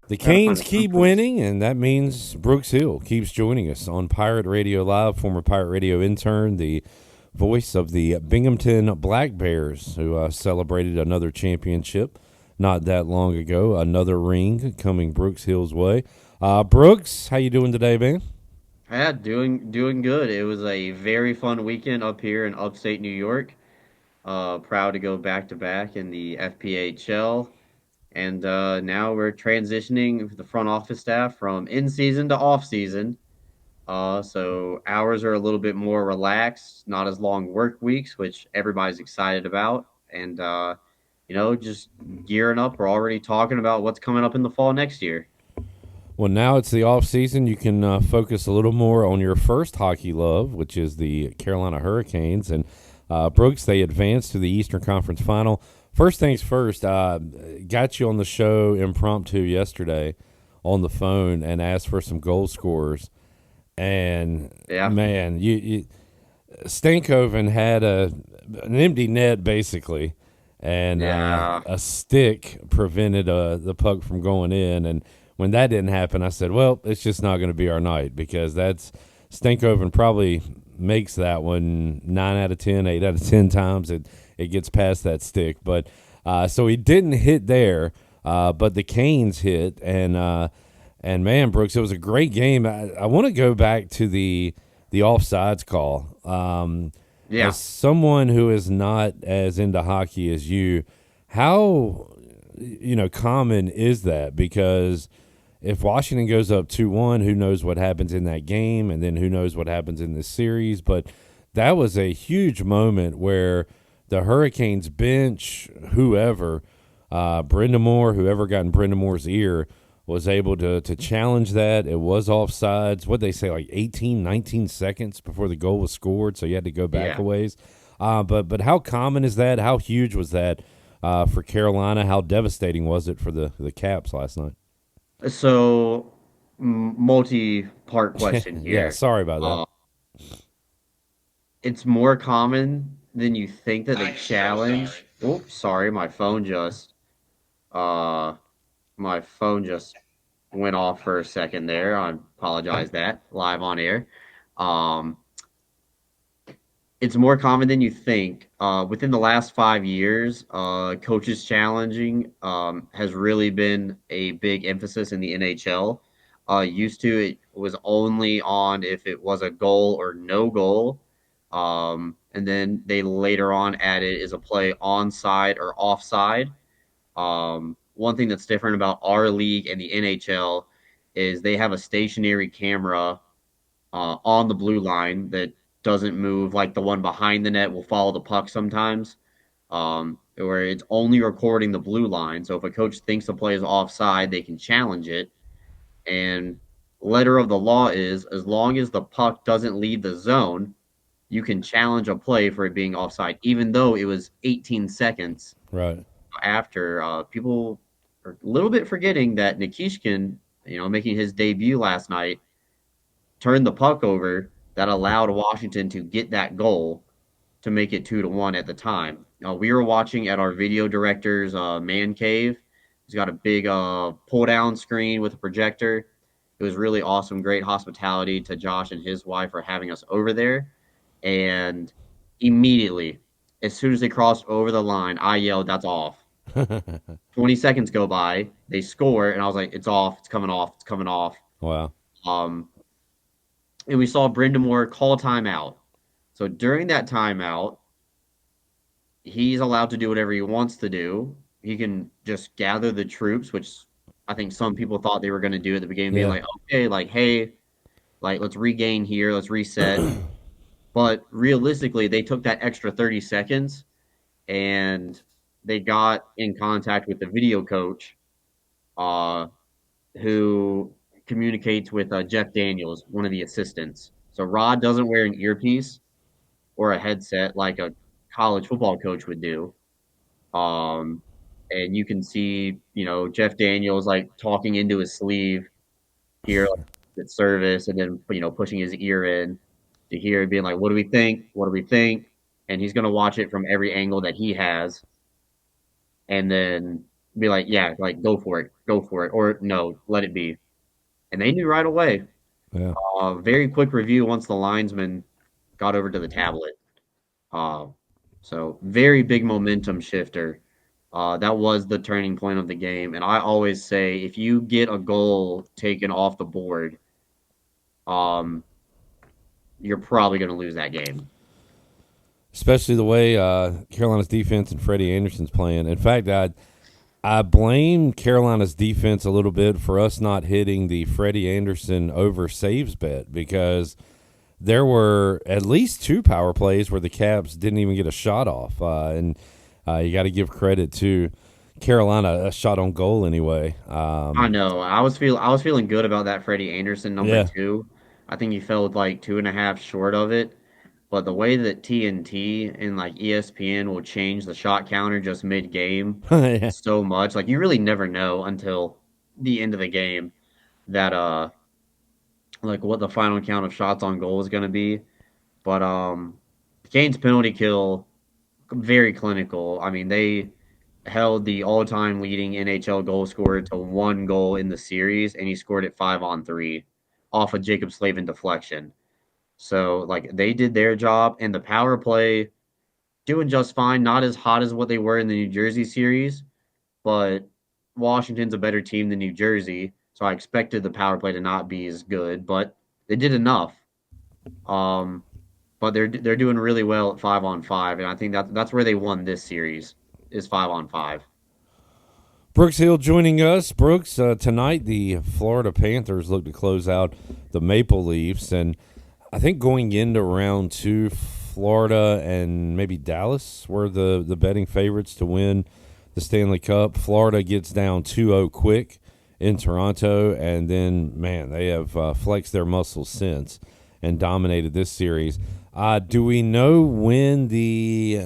The Gotta find Canes a tongue keep twister. winning, and that means Brooks Hill keeps joining us on Pirate Radio Live, former Pirate Radio intern, the voice of the Binghamton Black Bears, who celebrated another championship not that long ago. Another ring coming Brooks Hill's way. Brooks, how you doing today, man? Yeah, doing good. It was a very fun weekend up here in upstate New York. Proud to go back to back in the FPHL, and now we're transitioning the front office staff from in season to off season. So hours are a little bit more relaxed, not as long work weeks, which everybody's excited about, and just gearing up. We're already talking about what's coming up in the fall next year. Well, now it's the off season. You can focus a little more on your first hockey love, which is the Carolina Hurricanes. And Brooks, they advanced to the Eastern Conference Final. First things first, got you on the show impromptu yesterday on the phone and asked for some goal scorers. And Yeah, man, you Stankoven had an empty net basically, and yeah, a stick prevented the puck from going in. And when that didn't happen, I said, "Well, it's just not going to be our night because that's Stankoven probably makes that one 9 out of 10, 8 out of 10 times it gets past that stick." But so he didn't hit there, but the Canes hit, and man, Brooks, it was a great game. I want to go back to the offsides call. As yeah. someone who is not as into hockey as you, how common is that? Because if Washington goes up 2-1, who knows what happens in that game, and then who knows what happens in this series? But that was a huge moment where the Hurricanes bench, Brenda whoever got in Brenda Moore's ear, was able to challenge that. It was offsides. What they say, like 18, 19 seconds before the goal was scored, so you had to go back a Yeah. ways. But how common is that? How huge was that for Carolina? How devastating was it for the Caps last night? So, multi-part question Yeah, here. sorry about that. Uh, it's more common than you think that they challenge. Oops, sorry, uh my phone just went off for a second there. I apologize that live on air. Um, it's more common than you think. Within the last 5 years, coaches challenging has really been a big emphasis in the NHL. Used to it was only on if it was a goal or no goal, and then they later on added is a play onside or offside. One thing that's different about our league and the NHL is they have a stationary camera on the blue line that doesn't move, like the one behind the net will follow the puck sometimes, where it's only recording the blue line. So if a coach thinks the play is offside, they can challenge it. And letter of the law is as long as the puck doesn't leave the zone, you can challenge a play for it being offside, even though it was 18 seconds Right. after. People are a little bit forgetting that Nikishkin, making his debut last night, turned the puck over that allowed Washington to get that goal to make it 2-1 at the time. We were watching at our video director's man cave. He's got a big pull down screen with a projector. It was really awesome. Great hospitality to Josh and his wife for having us over there. And immediately, as soon as they crossed over the line, I yelled, "That's off." 20 seconds go by, they score, and I was like, "It's off. It's coming off. It's coming off." Wow. Um, and we saw Brenda Moore call timeout. So during that timeout, he's allowed to do whatever he wants to do. He can just gather the troops, which I think some people thought they were going to do at the beginning, being Yeah. like, okay, like, hey, like, let's regain here, let's reset. But realistically, they took that extra 30 seconds and they got in contact with the video coach, uh, who communicates with Jeff Daniels, one of the assistants. So Rod doesn't wear an earpiece or a headset like a college football coach would do. Um, and you can see, Jeff Daniels like talking into his sleeve here like, at service, and then pushing his ear in to hear, being like, "What do we think? What do we think?" And he's gonna watch it from every angle that he has, and then be like, "Yeah, like go for it." go for it, or no, let it be. And they knew right away. Yeah. Very quick review once the linesman got over to the tablet. Uh, so very big momentum shifter. That was the turning point of the game. And I always say if you get a goal taken off the board, um, you're probably going to lose that game. Especially the way Carolina's defense and Freddie Anderson's playing. In fact, I blame Carolina's defense a little bit for us not hitting the Freddie Anderson over saves bet because there were at least two power plays where the Caps didn't even get a shot off, and you got to give credit to Carolina, a shot on goal anyway. I know. I was feeling good about that Freddie Anderson number Yeah, 2. I think he fell like 2.5 short of it. But the way that TNT and like ESPN will change the shot counter just mid game yeah. so much, like you really never know until the end of the game that like what the final count of shots on goal is going to be. But Kane's penalty kill very clinical. I mean, they held the all-time leading NHL goal scorer to 1 goal in the series, and he scored it 5-on-3 off a Jacob Slavin deflection. So like they did their job, and the power play doing just fine. Not as hot as what they were in the New Jersey series, but Washington's a better team than New Jersey, so I expected the power play to not be as good, but they did enough. Um, but they're doing really well at 5-on-5, and I think that's where they won this series is 5-on-5. Brooks Hill joining us. Brooks, tonight the Florida Panthers look to close out the Maple Leafs, and I think going into round two, Florida and maybe Dallas were the betting favorites to win the Stanley Cup. Florida gets down 2-0 quick in Toronto, and then, man, they have flexed their muscles since and dominated this series. Do we know when the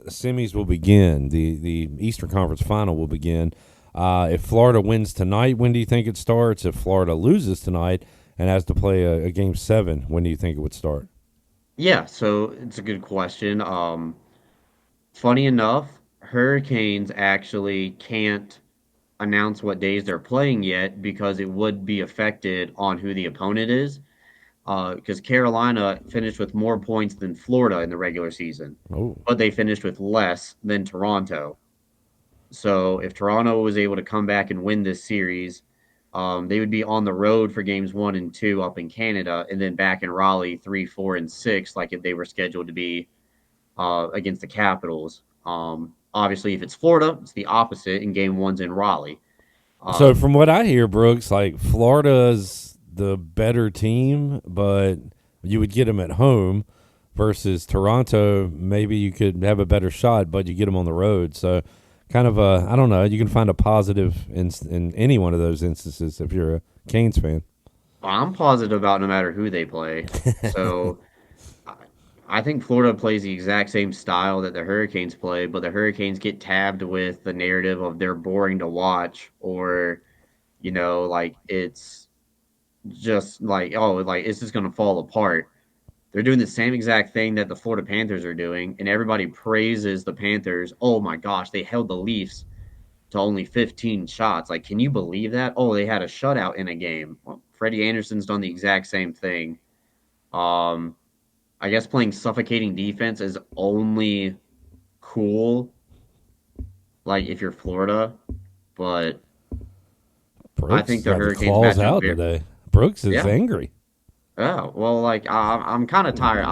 semis will begin? The Eastern Conference Final will begin. If Florida wins tonight, when do you think it starts? If Florida loses tonight and has to play a game 7, when do you think it would start? Yeah, so it's a good question. Funny enough, Hurricanes actually can't announce what days they're playing yet because it would be affected on who the opponent is. Because Carolina finished with more points than Florida in the regular season, Oh, but they finished with less than Toronto. So if Toronto was able to come back and win this series, they would be on the road for games 1 and 2 up in Canada, and then back in Raleigh 3, 4, and 6, like if they were scheduled to be against the Capitals. Obviously, if it's Florida, it's the opposite, and game one's in Raleigh. so Um, from what I hear, Brooks, like Florida's the better team, but you would get them at home versus Toronto. Maybe you could have a better shot, but you get them on the road. So kind of a, I don't know. You can find a positive in any one of those instances if you're a Canes fan. I'm positive about no matter who they play. So I I think Florida plays the exact same style that the Hurricanes play, but the Hurricanes get tabbed with the narrative of they're boring to watch, or like it's just like, oh, like it's just gonna fall apart. They're doing the same exact thing that the Florida Panthers are doing, and everybody praises the Panthers. Oh my gosh, they held the Leafs to only 15 shots. Like, can you believe that? Oh, they had a shutout in a game. Well, Freddie Anderson's done the exact same thing. Um, I guess playing suffocating defense is only cool, like if you're Florida, but I think Brooks the got the Hurricanes claws match up out very. today. Brooks is Yeah, angry. yeah. Well, like I'm kind of tired.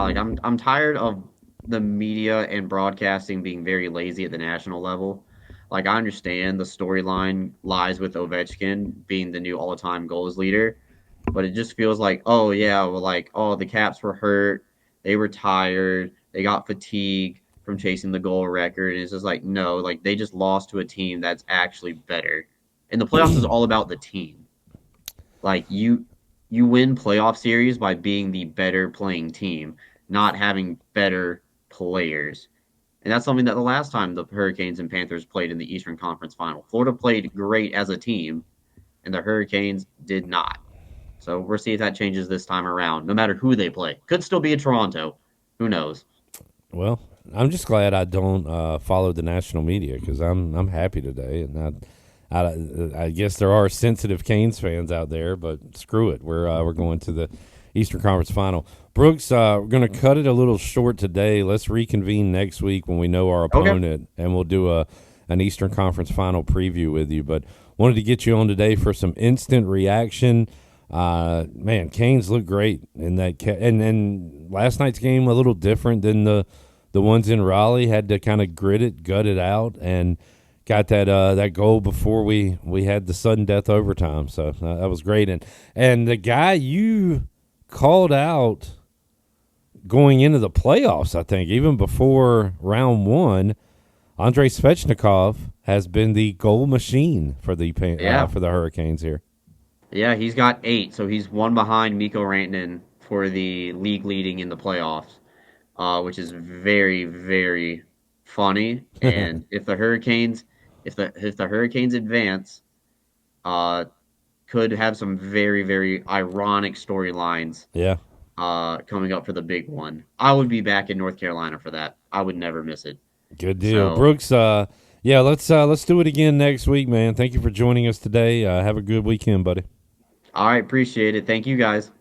I'm tired of the media and broadcasting being very lazy at the national level. Like I understand the storyline lies with Ovechkin being the new all-time goals leader, but it just feels like, oh yeah, well, like, oh, the Caps were hurt, they were tired, they got fatigue from chasing the goal record, and it's just like, no, like they just lost to a team that's actually better. And the playoffs is all about the team. Like you win playoff series by being the better playing team, not having better players. And that's something that the last time the Hurricanes and Panthers played in the Eastern Conference Final, Florida played great as a team, and the Hurricanes did not. So we'll see if that changes this time around, no matter who they play. Could still be a Toronto. Who knows? Well, I'm just glad I don't follow the national media because I'm happy today, and I guess there are sensitive Canes fans out there, but screw it. We're going to the Eastern Conference Final. Brooks, we're going to cut it a little short today. Let's reconvene next week when we know our Okay. opponent, and we'll do an Eastern Conference Final preview with you. But wanted to get you on today for some instant reaction. Man, Canes look great in that, and last night's game a little different than the ones in Raleigh. Had to kind of gut it out, and got that goal before we had the sudden death overtime. So that was great, and the guy you called out going into the playoffs, I think even before round one, Andrei Svechnikov has been the goal machine Yeah. for the Hurricanes here. Yeah, he's got 8, so he's one behind Mikko Rantanen for the league leading in the playoffs, which is very, very funny. And if the Hurricanes advance, uh, could have some very, very ironic storylines Yeah. coming up for the big one. I would be back in North Carolina for that. I would never miss it. Good deal, So, Brooks. Yeah, let's do it again next week, man. Thank you for joining us today. Have a good weekend, buddy. all right, appreciate it. Thank you guys.